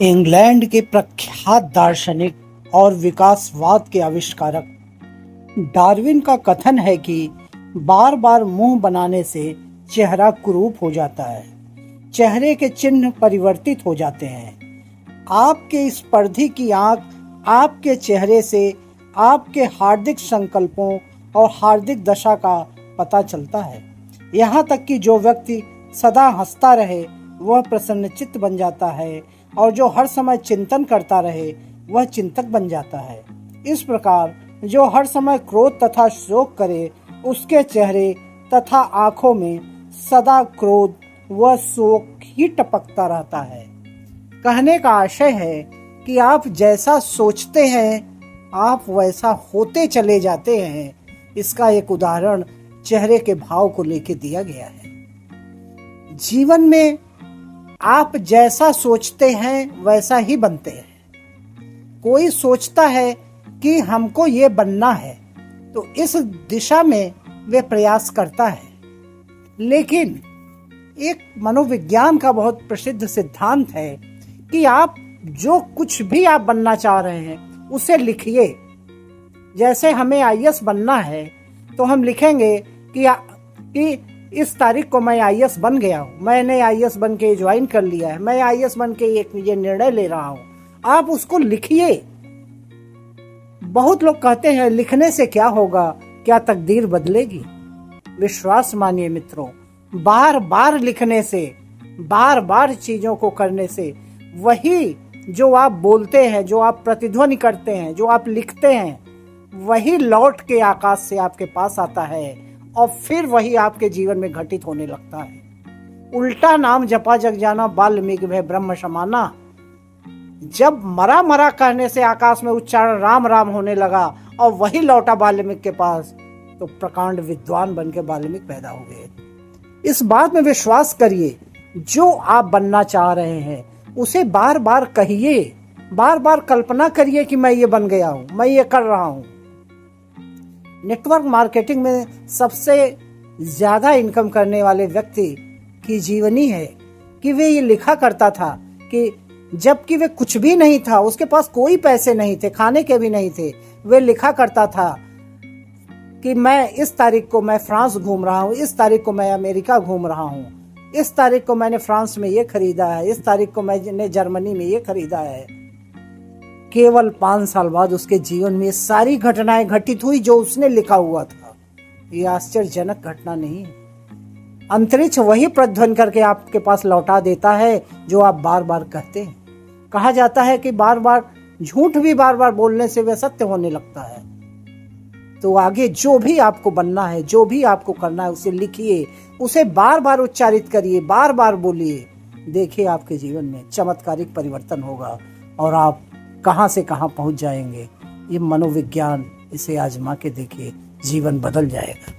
England के प्रख्यात दार्शनिक और विकासवाद के आविष्कारक डार्विन का कथन है कि बार बार मुंह बनाने से चेहरा कुरूप हो जाता है, चेहरे के चिन्ह परिवर्तित हो जाते हैं। आपके स्पर्धी की आंख आपके चेहरे से आपके हार्दिक संकल्पों और हार्दिक दशा का पता चलता है। यहाँ तक कि जो व्यक्ति सदा हंसता रहे वह प्रसन्नचित्त बन जाता है और जो हर समय चिंतन करता रहे वह चिंतक बन जाता है। इस प्रकार जो हर समय क्रोध तथा शोक करे उसके चेहरे तथा आंखों में सदा क्रोध व शोक ही टपकता रहता है। कहने का आशय है कि आप जैसा सोचते हैं आप वैसा होते चले जाते हैं। इसका एक उदाहरण चेहरे के भाव को लेकर दिया गया है। जीवन में आप जैसा सोचते हैं वैसा ही बनते हैं। कोई सोचता है कि हमको ये बनना है तो इस दिशा में वे प्रयास करता है, लेकिन एक मनोविज्ञान का बहुत प्रसिद्ध सिद्धांत है कि आप जो कुछ भी आप बनना चाह रहे हैं उसे लिखिए। जैसे हमें आईएएस बनना है तो हम लिखेंगे कि इस तारीख को मैं आईएएस बन गया हूँ, मैंने आईएएस बन के ज्वाइन कर लिया है, मैं आईएएस बन के ये निर्णय ले रहा हूँ। आप उसको लिखिए। बहुत लोग कहते हैं लिखने से क्या होगा, क्या तकदीर बदलेगी? विश्वास मानिए मित्रों, बार बार लिखने से, बार बार चीजों को करने से वही जो आप बोलते हैं, जो आप प्रतिध्वनि करते हैं, जो आप लिखते हैं, वही लौट के आकाश से आपके पास आता है और फिर वही आपके जीवन में घटित होने लगता है। उल्टा नाम जपा जग जाना वाल्मीकि भय ब्रह्म समाना। जब मरा मरा कहने से आकाश में उच्चारण राम राम होने लगा और वही लौटा वाल्मीकि के पास, तो प्रकांड विद्वान बन के वाल्मीकि पैदा हो गए। इस बात में विश्वास करिए, जो आप बनना चाह रहे हैं उसे बार बार कहिए, बार बार कल्पना करिए कि मैं ये बन गया हूं, मैं ये कर रहा हूं। नेटवर्क मार्केटिंग में सबसे ज्यादा इनकम करने वाले व्यक्ति की जीवनी है कि वे ये लिखा करता था कि जबकि वे कुछ भी नहीं था, उसके पास कोई पैसे नहीं थे, खाने के भी नहीं थे, वे लिखा करता था कि मैं इस तारीख को मैं फ्रांस घूम रहा हूँ, इस तारीख को मैं अमेरिका घूम रहा हूँ, इस तारीख को मैंने फ्रांस में ये खरीदा है, इस तारीख को मैंने जर्मनी में ये खरीदा है। केवल 5 साल बाद उसके जीवन में सारी घटनाएं घटित हुई जो उसने लिखा हुआ था। ये आश्चर्यजनक घटना नहीं है। अंतरिक्ष वही प्रतिध्वनि करके आपके पास लौटा देता है जो आप बार बार कहते हैं। कहा जाता है कि बार बार झूठ भी बार बार बोलने से वह सत्य होने लगता है। तो आगे जो भी आपको बनना है, जो भी आपको करना है, उसे लिखिए, उसे बार बार उच्चारित करिए, बार बार बोलिए। देखिए आपके जीवन में चमत्कारिक परिवर्तन होगा और आप कहां से कहां पहुंच जाएंगे। ये मनोविज्ञान, इसे आजमा के देखिए, जीवन बदल जाएगा।